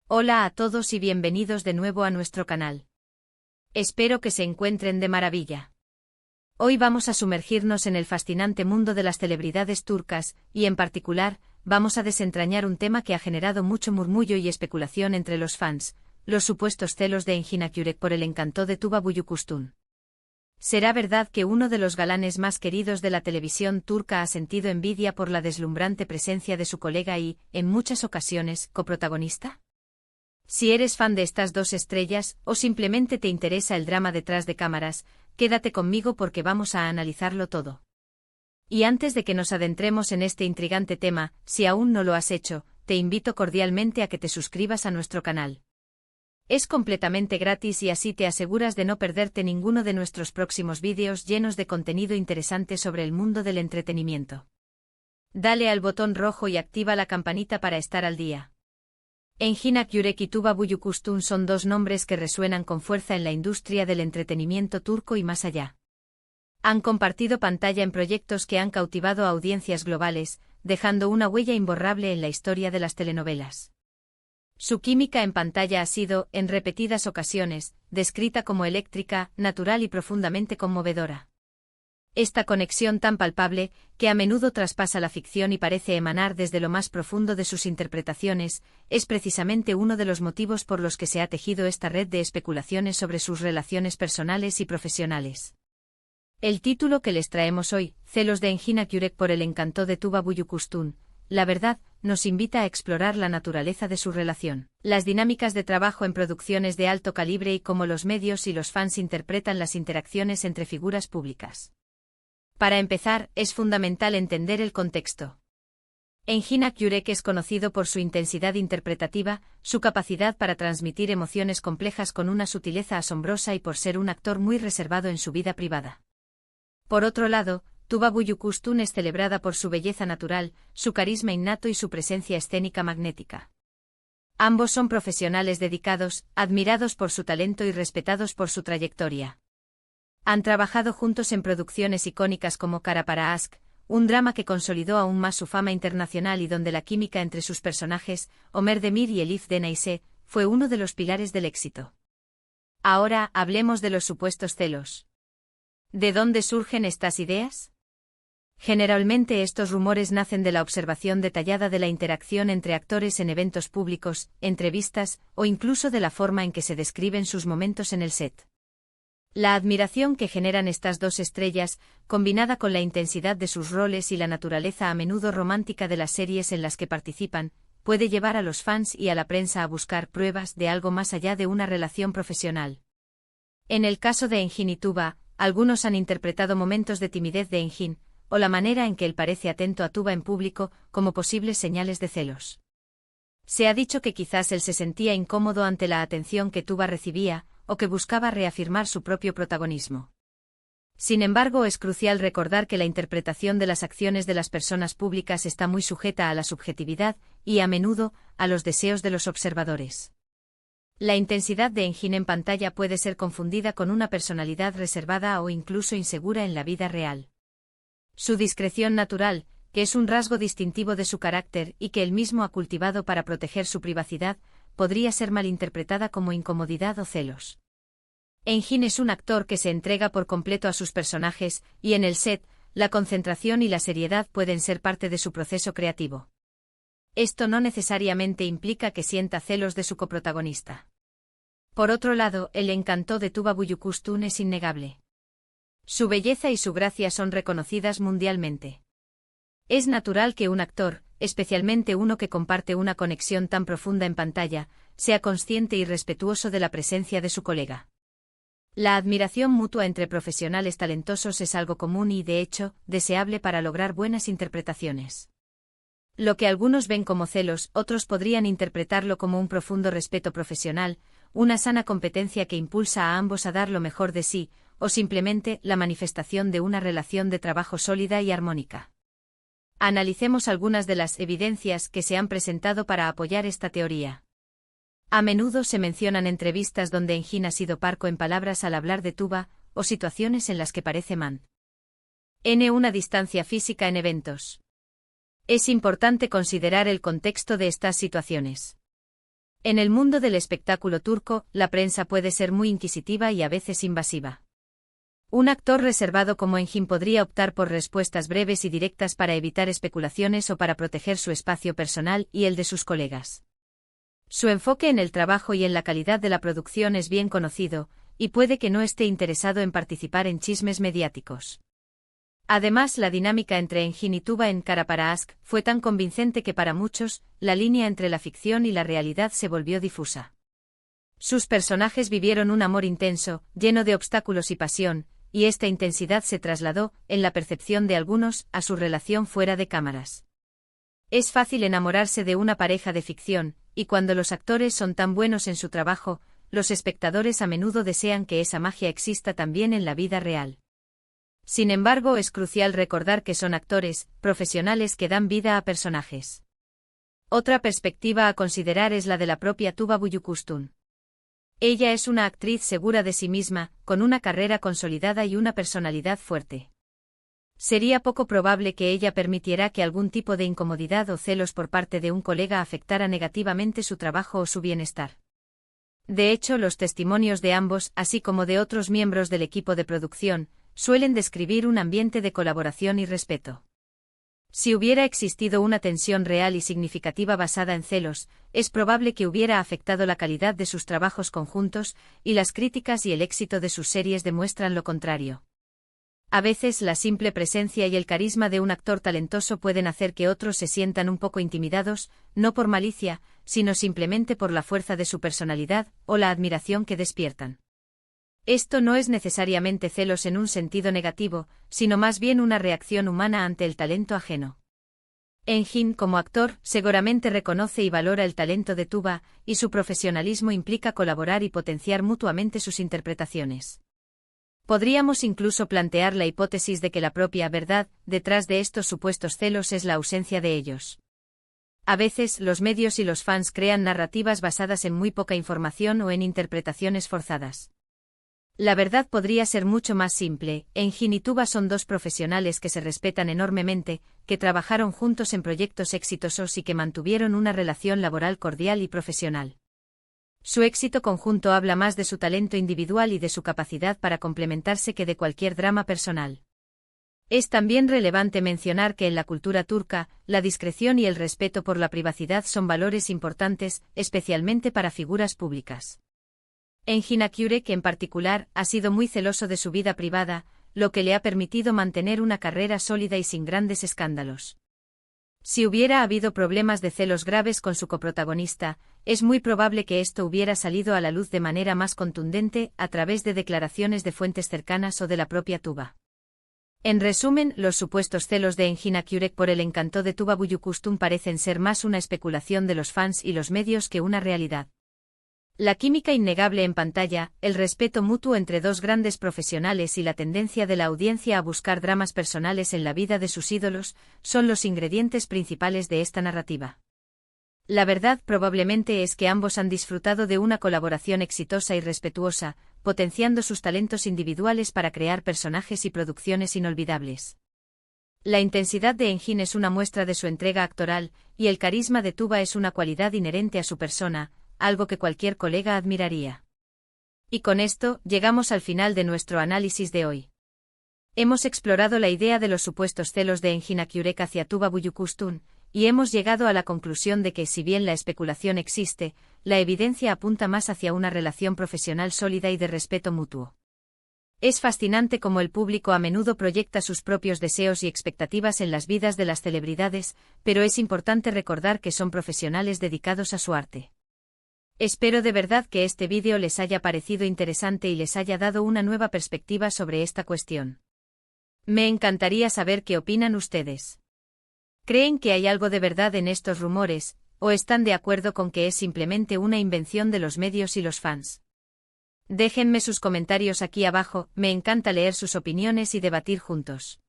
Hola a todos y bienvenidos de nuevo a nuestro canal. Espero que se encuentren de maravilla. Hoy vamos a sumergirnos en el fascinante mundo de las celebridades turcas, y en particular, vamos a desentrañar un tema que ha generado mucho murmullo y especulación entre los fans, los supuestos celos de Engin Akyürek por el encanto de Tuba Büyüküstün. ¿Será verdad que uno de los galanes más queridos de la televisión turca ha sentido envidia por la deslumbrante presencia de su colega y, en muchas ocasiones, coprotagonista? Si eres fan de estas dos estrellas, o simplemente te interesa el drama detrás de cámaras, quédate conmigo porque vamos a analizarlo todo. Y antes de que nos adentremos en este intrigante tema, si aún no lo has hecho, te invito cordialmente a que te suscribas a nuestro canal. Es completamente gratis y así te aseguras de no perderte ninguno de nuestros próximos vídeos llenos de contenido interesante sobre el mundo del entretenimiento. Dale al botón rojo y activa la campanita para estar al día. Engin Akyürek y Tuba Büyüküstün son dos nombres que resuenan con fuerza en la industria del entretenimiento turco y más allá. Han compartido pantalla en proyectos que han cautivado a audiencias globales, dejando una huella imborrable en la historia de las telenovelas. Su química en pantalla ha sido, en repetidas ocasiones, descrita como eléctrica, natural y profundamente conmovedora. Esta conexión tan palpable, que a menudo traspasa la ficción y parece emanar desde lo más profundo de sus interpretaciones, es precisamente uno de los motivos por los que se ha tejido esta red de especulaciones sobre sus relaciones personales y profesionales. El título que les traemos hoy, Celos de Engin Akyürek por el encanto de Tuba Büyüküstün, la verdad, nos invita a explorar la naturaleza de su relación, las dinámicas de trabajo en producciones de alto calibre y cómo los medios y los fans interpretan las interacciones entre figuras públicas. Para empezar, es fundamental entender el contexto. Engin Akyürek es conocido por su intensidad interpretativa, su capacidad para transmitir emociones complejas con una sutileza asombrosa y por ser un actor muy reservado en su vida privada. Por otro lado, Tuba Büyüküstün es celebrada por su belleza natural, su carisma innato y su presencia escénica magnética. Ambos son profesionales dedicados, admirados por su talento y respetados por su trayectoria. Han trabajado juntos en producciones icónicas como Kara para Aşk, un drama que consolidó aún más su fama internacional y donde la química entre sus personajes, Ömer Demir y Elif Denayse, fue uno de los pilares del éxito. Ahora, hablemos de los supuestos celos. ¿De dónde surgen estas ideas? Generalmente estos rumores nacen de la observación detallada de la interacción entre actores en eventos públicos, entrevistas, o incluso de la forma en que se describen sus momentos en el set. La admiración que generan estas dos estrellas, combinada con la intensidad de sus roles y la naturaleza a menudo romántica de las series en las que participan, puede llevar a los fans y a la prensa a buscar pruebas de algo más allá de una relación profesional. En el caso de Engin y Tuba, algunos han interpretado momentos de timidez de Engin, o la manera en que él parece atento a Tuba en público, como posibles señales de celos. Se ha dicho que quizás él se sentía incómodo ante la atención que Tuba recibía, o que buscaba reafirmar su propio protagonismo. Sin embargo, es crucial recordar que la interpretación de las acciones de las personas públicas está muy sujeta a la subjetividad, y a menudo, a los deseos de los observadores. La intensidad de Engin en pantalla puede ser confundida con una personalidad reservada o incluso insegura en la vida real. Su discreción natural, que es un rasgo distintivo de su carácter y que él mismo ha cultivado para proteger su privacidad, podría ser malinterpretada como incomodidad o celos. Engin es un actor que se entrega por completo a sus personajes, y en el set, la concentración y la seriedad pueden ser parte de su proceso creativo. Esto no necesariamente implica que sienta celos de su coprotagonista. Por otro lado, el encanto de Tuba Büyüküstün es innegable. Su belleza y su gracia son reconocidas mundialmente. Es natural que un actor, especialmente uno que comparte una conexión tan profunda en pantalla, sea consciente y respetuoso de la presencia de su colega. La admiración mutua entre profesionales talentosos es algo común y, de hecho, deseable para lograr buenas interpretaciones. Lo que algunos ven como celos, otros podrían interpretarlo como un profundo respeto profesional, una sana competencia que impulsa a ambos a dar lo mejor de sí, o simplemente la manifestación de una relación de trabajo sólida y armónica. Analicemos algunas de las evidencias que se han presentado para apoyar esta teoría. A menudo se mencionan entrevistas donde Engin ha sido parco en palabras al hablar de Tuba, o situaciones en las que parece una distancia física en eventos. Es importante considerar el contexto de estas situaciones. En el mundo del espectáculo turco, la prensa puede ser muy inquisitiva y a veces invasiva. Un actor reservado como Engin podría optar por respuestas breves y directas para evitar especulaciones o para proteger su espacio personal y el de sus colegas. Su enfoque en el trabajo y en la calidad de la producción es bien conocido, y puede que no esté interesado en participar en chismes mediáticos. Además, la dinámica entre Engin y Tuba en Kara para Aşk fue tan convincente que para muchos, la línea entre la ficción y la realidad se volvió difusa. Sus personajes vivieron un amor intenso, lleno de obstáculos y pasión, y esta intensidad se trasladó, en la percepción de algunos, a su relación fuera de cámaras. Es fácil enamorarse de una pareja de ficción, y cuando los actores son tan buenos en su trabajo, los espectadores a menudo desean que esa magia exista también en la vida real. Sin embargo, es crucial recordar que son actores, profesionales que dan vida a personajes. Otra perspectiva a considerar es la de la propia Tuba Büyüküstün. Ella es una actriz segura de sí misma, con una carrera consolidada y una personalidad fuerte. Sería poco probable que ella permitiera que algún tipo de incomodidad o celos por parte de un colega afectara negativamente su trabajo o su bienestar. De hecho, los testimonios de ambos, así como de otros miembros del equipo de producción, suelen describir un ambiente de colaboración y respeto. Si hubiera existido una tensión real y significativa basada en celos, es probable que hubiera afectado la calidad de sus trabajos conjuntos, y las críticas y el éxito de sus series demuestran lo contrario. A veces la simple presencia y el carisma de un actor talentoso pueden hacer que otros se sientan un poco intimidados, no por malicia, sino simplemente por la fuerza de su personalidad o la admiración que despiertan. Esto no es necesariamente celos en un sentido negativo, sino más bien una reacción humana ante el talento ajeno. Engin, como actor, seguramente reconoce y valora el talento de Tuba, y su profesionalismo implica colaborar y potenciar mutuamente sus interpretaciones. Podríamos incluso plantear la hipótesis de que la propia verdad, detrás de estos supuestos celos, es la ausencia de ellos. A veces, los medios y los fans crean narrativas basadas en muy poca información o en interpretaciones forzadas. La verdad podría ser mucho más simple. Engin y Tuba son dos profesionales que se respetan enormemente, que trabajaron juntos en proyectos exitosos y que mantuvieron una relación laboral cordial y profesional. Su éxito conjunto habla más de su talento individual y de su capacidad para complementarse que de cualquier drama personal. Es también relevante mencionar que en la cultura turca, la discreción y el respeto por la privacidad son valores importantes, especialmente para figuras públicas. Engin Akyurek, en particular, ha sido muy celoso de su vida privada, lo que le ha permitido mantener una carrera sólida y sin grandes escándalos. Si hubiera habido problemas de celos graves con su coprotagonista, es muy probable que esto hubiera salido a la luz de manera más contundente, a través de declaraciones de fuentes cercanas o de la propia Tuba. En resumen, los supuestos celos de Engin Akyurek por el encanto de Tuba Büyüküstün parecen ser más una especulación de los fans y los medios que una realidad. La química innegable en pantalla, el respeto mutuo entre dos grandes profesionales y la tendencia de la audiencia a buscar dramas personales en la vida de sus ídolos, son los ingredientes principales de esta narrativa. La verdad probablemente es que ambos han disfrutado de una colaboración exitosa y respetuosa, potenciando sus talentos individuales para crear personajes y producciones inolvidables. La intensidad de Engin es una muestra de su entrega actoral, y el carisma de Tuba es una cualidad inherente a su persona, algo que cualquier colega admiraría. Y con esto, llegamos al final de nuestro análisis de hoy. Hemos explorado la idea de los supuestos celos de Engin Akyurek hacia Tuba Büyüküstün, y hemos llegado a la conclusión de que si bien la especulación existe, la evidencia apunta más hacia una relación profesional sólida y de respeto mutuo. Es fascinante cómo el público a menudo proyecta sus propios deseos y expectativas en las vidas de las celebridades, pero es importante recordar que son profesionales dedicados a su arte. Espero de verdad que este vídeo les haya parecido interesante y les haya dado una nueva perspectiva sobre esta cuestión. Me encantaría saber qué opinan ustedes. ¿Creen que hay algo de verdad en estos rumores, o están de acuerdo con que es simplemente una invención de los medios y los fans? Déjenme sus comentarios aquí abajo, me encanta leer sus opiniones y debatir juntos.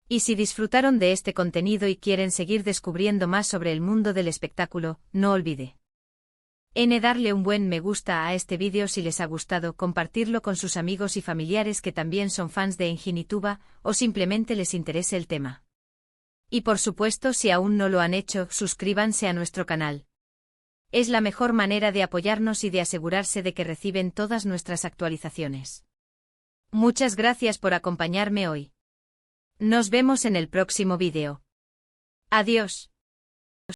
Y si disfrutaron de este contenido y quieren seguir descubriendo más sobre el mundo del espectáculo, no olvide darle un buen me gusta a este vídeo si les ha gustado, compartirlo con sus amigos y familiares que también son fans de Engin y Tuba, o simplemente les interese el tema. Y por supuesto, si aún no lo han hecho, suscríbanse a nuestro canal. Es la mejor manera de apoyarnos y de asegurarse de que reciben todas nuestras actualizaciones. Muchas gracias por acompañarme hoy. Nos vemos en el próximo vídeo. Adiós.